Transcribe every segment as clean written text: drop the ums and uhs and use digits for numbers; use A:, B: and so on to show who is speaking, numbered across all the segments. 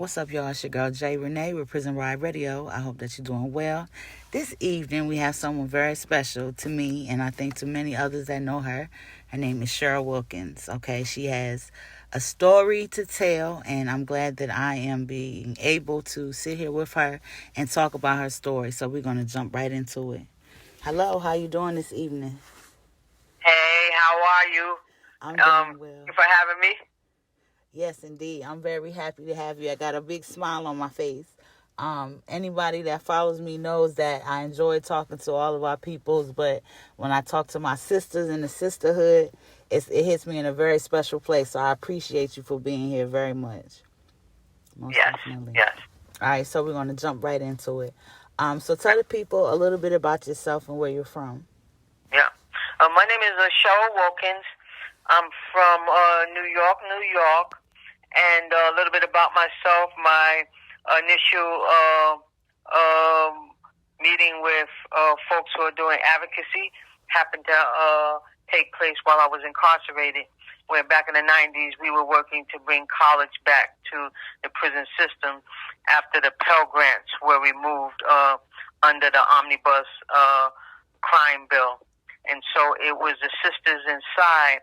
A: What's up, y'all? It's your girl, Jay Renee with Prison Ride Radio. I hope that you're doing well. This evening, we have someone very special to me, and I think to many others that know her. Her name is Cheryl Wilkins, okay? She has a story to tell, and I'm glad that I am being able to sit here with her and talk about her story. So we're going to jump right into it. Hello, how you doing this evening?
B: Hey, how are you?
A: I'm doing well.
B: Thank you for having me.
A: Yes, indeed. I'm very happy to have you. I got a big smile on my face. Anybody that follows me knows that I enjoy talking to all of our peoples, but when I talk to my sisters in the sisterhood, it hits me in a very special place. So I appreciate you for being here very much. Most definitely.
B: Yes.
A: All right, so we're going to jump right into it. So tell the people a little bit about yourself and where you're from.
B: Yeah. My name is Cheryl Wilkins. I'm from New York, and a little bit about myself. My initial meeting with folks who are doing advocacy happened to take place while I was incarcerated, where back in the 90s we were working to bring college back to the prison system after the Pell Grants were removed under the omnibus crime bill. And so it was the sisters inside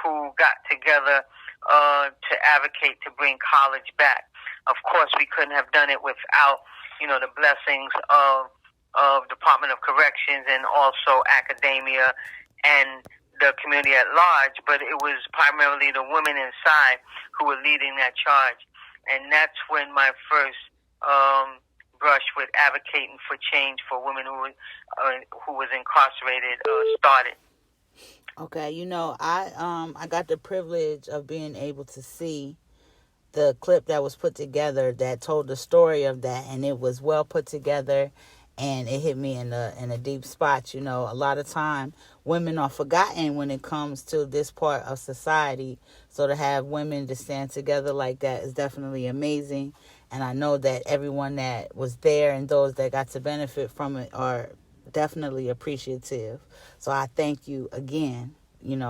B: who got together to advocate to bring college back. Of course, we couldn't have done it without, the blessings of Department of Corrections and also academia and the community at large, but it was primarily the women inside who were leading that charge. And that's when my first brush with advocating for change for women who was incarcerated started.
A: Okay, I got the privilege of being able to see the clip that was put together that told the story of that, and it was well put together, and it hit me in a deep spot. A lot of time women are forgotten when it comes to this part of society, so to have women to stand together like that is definitely amazing. And I know that everyone that was there and those that got to benefit from it are definitely appreciative. So I thank you again,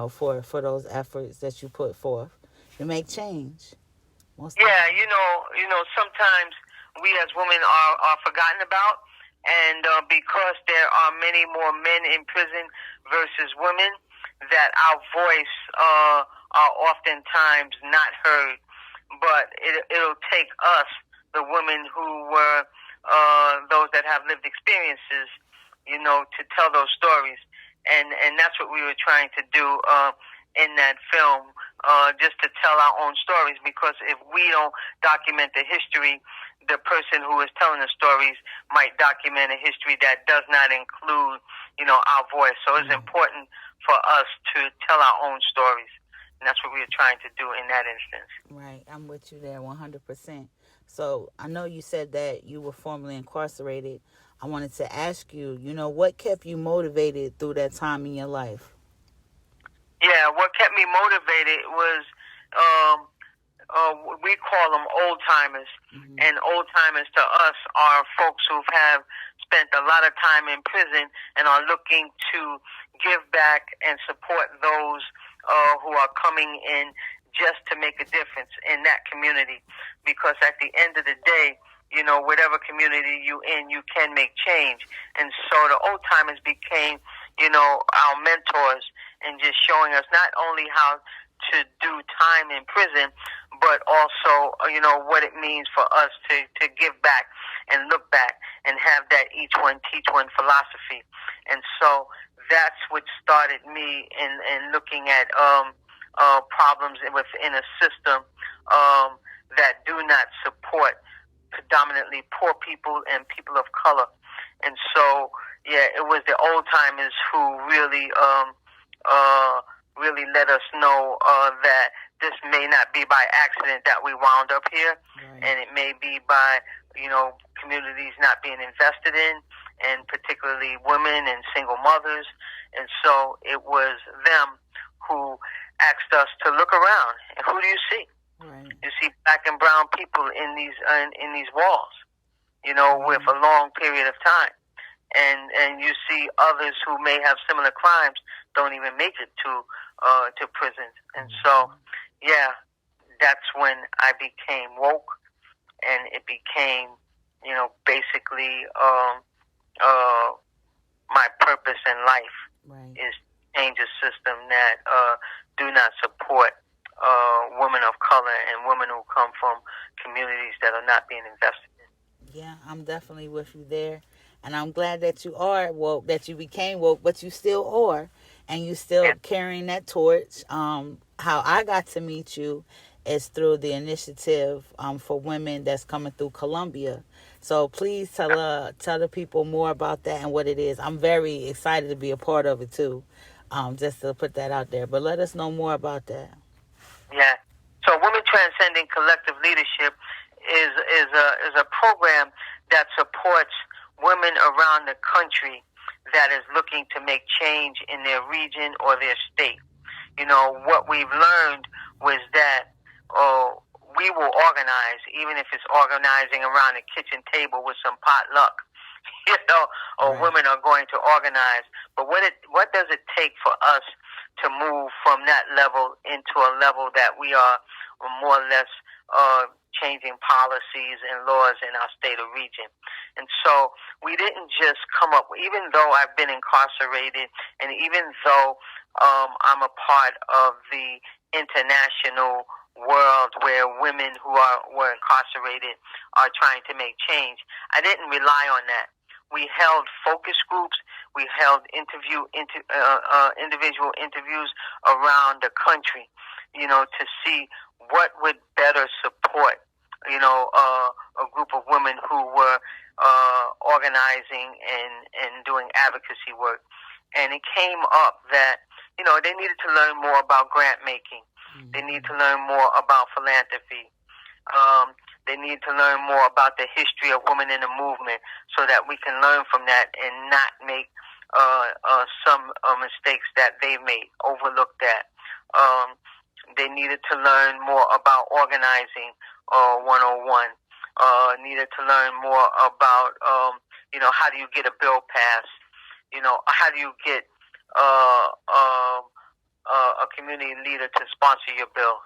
A: for those efforts that you put forth to make change.
B: Sometimes we as women are forgotten about, and because there are many more men in prison versus women, that our voice are oftentimes not heard. But it'll take us, the women who were those that have lived experiences, to tell those stories. And that's what we were trying to do in that film, just to tell our own stories, because if we don't document the history, the person who is telling the stories might document a history that does not include, our voice. So it's important for us to tell our own stories. And that's what we were trying to do in that instance.
A: Right. I'm with you there 100%. So I know you said that you were formerly incarcerated. I wanted to ask you, what kept you motivated through that time in your life?
B: Yeah, what kept me motivated was, we call them old-timers. Mm-hmm. And old-timers to us are folks who have spent a lot of time in prison and are looking to give back and support those who are coming in just to make a difference in that community. Because at the end of the day, whatever community you in, you can make change. And so the old-timers became, our mentors, and just showing us not only how to do time in prison, but also, what it means for us to give back and look back and have that each one teach one philosophy. And so that's what started me in looking at problems within a system that do not support predominantly poor people and people of color. And so, it was the old timers who really let us know that this may not be by accident that we wound up here, right. And it may be by communities not being invested in, and particularly women and single mothers. And so it was them who asked us to look around. And who do you see?
A: Right.
B: You see black and brown people in these walls, with a long period of time. And you see others who may have similar crimes don't even make it to prison. And so, that's when I became woke and it became, basically my purpose in life
A: Right.
B: is change a system that do not support women of color and women who come from communities that are not being invested in.
A: Yeah, I'm definitely with you there. And I'm glad that you are woke, that you became woke, but you still are. And you still
B: Yeah.
A: carrying that torch. How I got to meet you is through the initiative for women that's coming through Columbia. So please tell the people more about that and what it is. I'm very excited to be a part of it too. Just to put that out there. But let us know more about that.
B: Yeah. So Women Transcending Collective Leadership is a program that supports women around the country that is looking to make change in their region or their state. What we've learned was that we will organize, even if it's organizing around the kitchen table with some potluck, or
A: Right.
B: women are going to organize. But what does it take for us to move from that level into a level that we are more or less changing policies and laws in our state or region? And so we didn't just come up, even though I've been incarcerated and even though I'm a part of the international world where women who were incarcerated are trying to make change, I didn't rely on that. We held focus groups. We held individual interviews around the country, to see what would better support, a group of women who were organizing and doing advocacy work. And it came up that, they needed to learn more about grant making. Mm-hmm. They need to learn more about philanthropy. They need to learn more about the history of women in the movement so that we can learn from that and not make some mistakes that they made, overlooked that. They needed to learn more about organizing 101. Needed to learn more about, how do you get a bill passed? How do you get a community leader to sponsor your bill?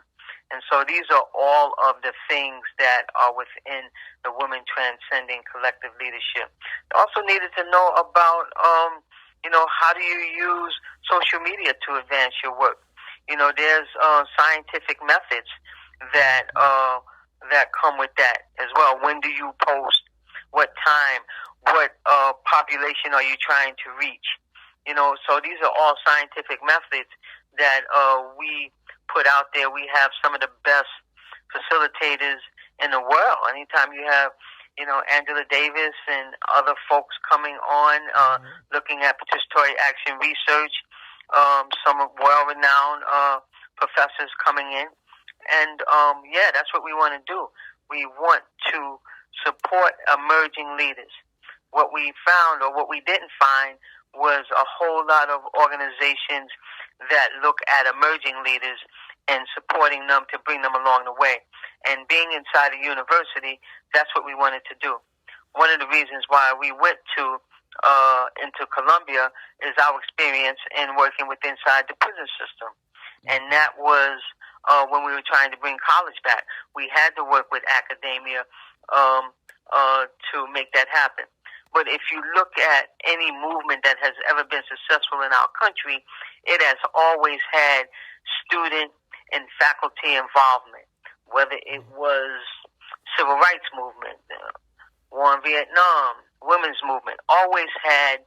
B: And so these are all of the things that are within the Women Transcending Collective Leadership. They also needed to know about, how do you use social media to advance your work? There's scientific methods that come with that as well. When do you post? What time? What population are you trying to reach? So these are all scientific methods that we put out there. We have some of the best facilitators in the world. Anytime you have, Angela Davis and other folks coming on, looking at participatory action research, some well-renowned professors coming in. And, that's what we want to do. We want to support emerging leaders. What we found, or what we didn't find, was a whole lot of organizations that look at emerging leaders and supporting them to bring them along the way. And being inside a university, that's what we wanted to do. One of the reasons why we went into Columbia is our experience in working with inside the prison system. And that was when we were trying to bring college back. We had to work with academia to make that happen. But if you look at any movement that has ever been successful in our country, it has always had student and faculty involvement, whether it was civil rights movement, war in Vietnam, women's movement, always had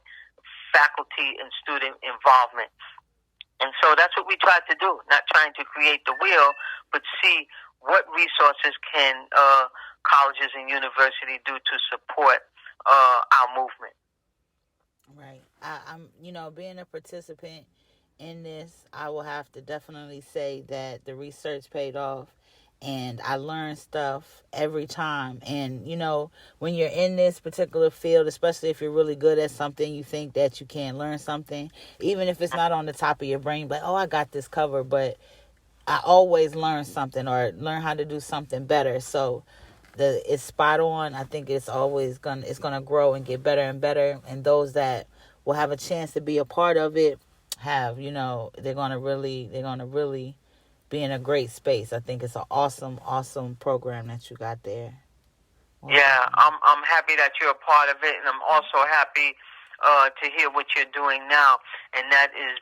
B: faculty and student involvement. And so that's what we tried to do, not trying to create the wheel, but see what resources can colleges and universities do to support our movement.
A: Right. I'm, being a participant in this, I will have to definitely say that the research paid off, and I learned stuff every time. And, when you're in this particular field, especially if you're really good at something, you think that you can learn something, even if it's not on the top of your brain, but, I got this covered. But I always learn something or learn how to do something better. So it's spot on. I think it's always gonna grow and get better and better. And those that will have a chance to be a part of it they're gonna really be in a great space. I think it's an awesome program that you got there.
B: Yeah, I'm happy that you're a part of it, and I'm also happy to hear what you're doing now, and that is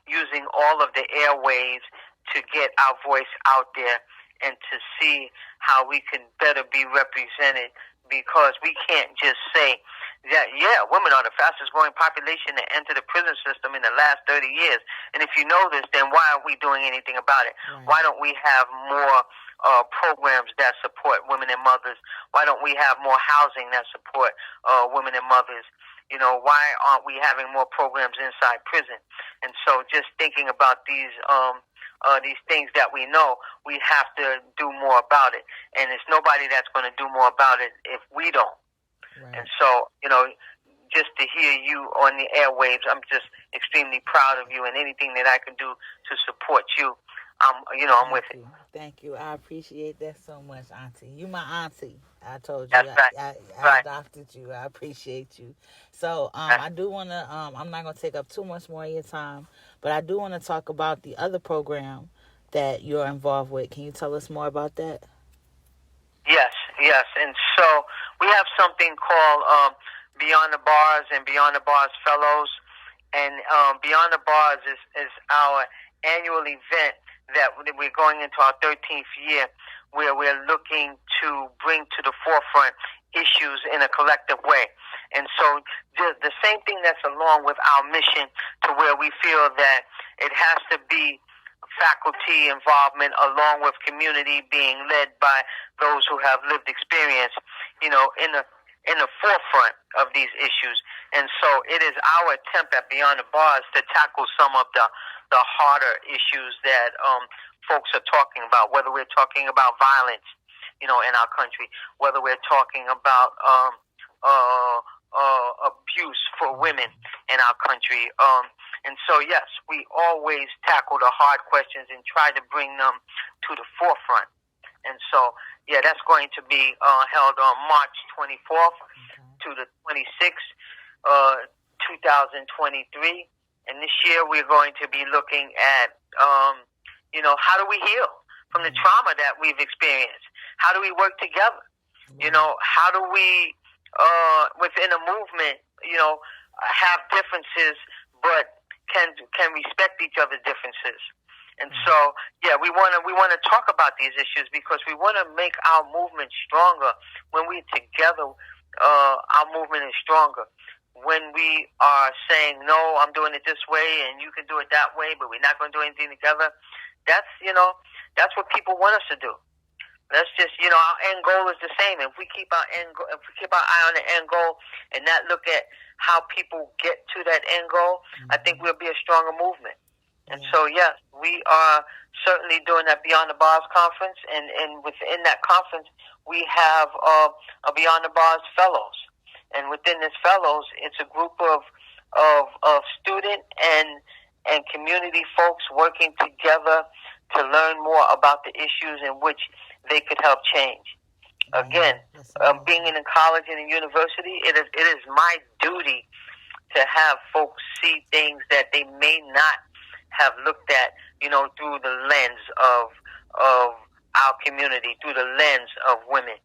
B: using all of the airwaves to get our voice out there and to see how we can better be represented, because we can't just say that, yeah, women are the fastest growing population to enter the prison system in the last 30 years. And if you know this, then why aren't we doing anything about it? Right. Why don't we have more programs that support women and mothers? Why don't we have more housing that support women and mothers? You know, why aren't we having more programs inside prison? And so just thinking about these things that we know, we have to do more about it. And it's nobody that's going to do more about it if we don't. Right. And so, you know, just to hear you on the airwaves, I'm just extremely proud of you, and anything that I can do to support you, I'm with it.
A: Thank you. I appreciate that so much, Auntie. You my auntie. I told you.
B: That's right.
A: I adopted you. I appreciate you. So I do want to, I'm not going to take up too much more of your time, but I do want to talk about the other program that you're involved with. Can you tell us more about that?
B: Yes. And so we have something called Beyond the Bars and Beyond the Bars Fellows. And Beyond the Bars is our annual event that we're going into our 13th year, where we're looking to bring to the forefront issues in a collective way. And so the same thing that's along with our mission, to where we feel that it has to be faculty involvement along with community being led by those who have lived experience, you know, in the forefront of these issues. And so it is our attempt at Beyond the Bars to tackle some of the harder issues that folks are talking about, whether we're talking about violence, you know, in our country, whether we're talking about abuse for women in our country. And so, yes, we always tackle the hard questions and try to bring them to the forefront. And so, yeah, that's going to be held on March 24th to the 26th, 2023. And this year we're going to be looking at, how do we heal from the trauma that we've experienced? How do we work together? You know, how do we, within a movement, you know, have differences, but can respect each other's differences? And so, yeah, we want to talk about these issues, because we want to make our movement stronger. When we're together, our movement is stronger. When we are saying, no, I'm doing it this way and you can do it that way, but we're not going to do anything together, that's what people want us to do. That's just, our end goal is the same. If we keep our eye on the end goal and not look at how people get to that end goal, I think we'll be a stronger movement. And so, yes, we are certainly doing that Beyond the Bars conference, and within that conference, we have a Beyond the Bars Fellows. And within this Fellows, it's a group of student and community folks working together to learn more about the issues in which they could help change. Again, being in a college and a university, it is my duty to have folks see things that they may not have looked at, through the lens of our community, through the lens of women.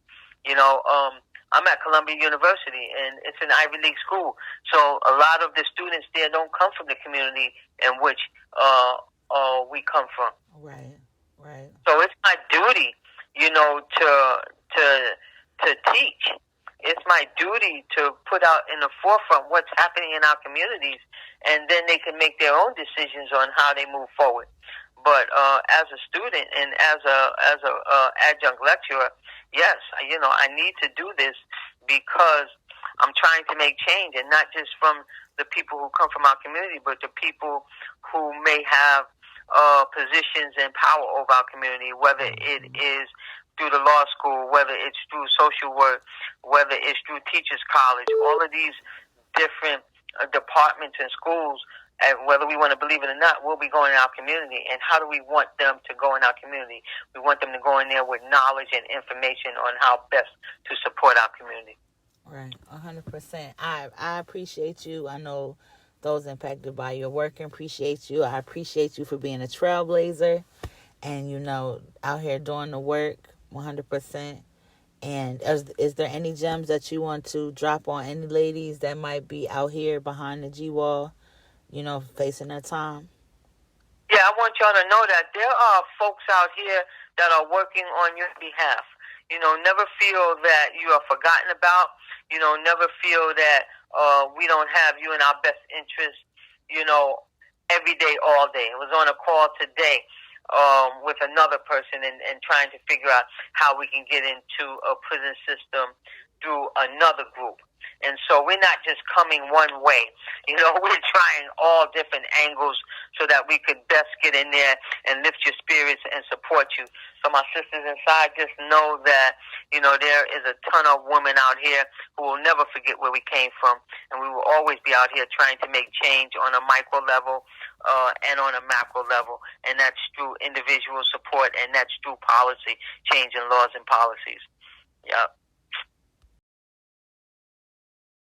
B: I'm at Columbia University, and it's an Ivy League school, so a lot of the students there don't come from the community in which we come from.
A: Right.
B: So it's my duty, to teach. It's my duty to put out in the forefront what's happening in our communities, and then they can make their own decisions on how they move forward. But as a student and as a adjunct lecturer, yes, I need to do this because I'm trying to make change, and not just from the people who come from our community, but the people who may have positions and power over our community, whether it is through the law school, whether it's through social work, whether it's through teachers college, all of these different departments and schools, and whether we want to believe it or not, we'll be going in our community. And how do we want them to go in our community? We want them to go in there with knowledge and information on how best to support our community.
A: Right, 100%. I appreciate you. I know those impacted by your work appreciate you. I appreciate you for being a trailblazer and, out here doing the work 100%. And is there any gems that you want to drop on any ladies that might be out here behind the G wall, facing their time?
B: Yeah, I want y'all to know that there are folks out here that are working on your behalf. Never feel that you are forgotten about. Never feel that we don't have you in our best interest, every day, all day. I was on a call today with another person and trying to figure out how we can get into a prison system through another group. And so we're not just coming one way. We're trying all different angles so that we could best get in there and lift your spirits and support you. So my sisters inside, just know that, there is a ton of women out here who will never forget where we came from. And we will always be out here trying to make change on a micro level and on a macro level. And that's through individual support, and that's through policy, changing laws and policies. Yeah.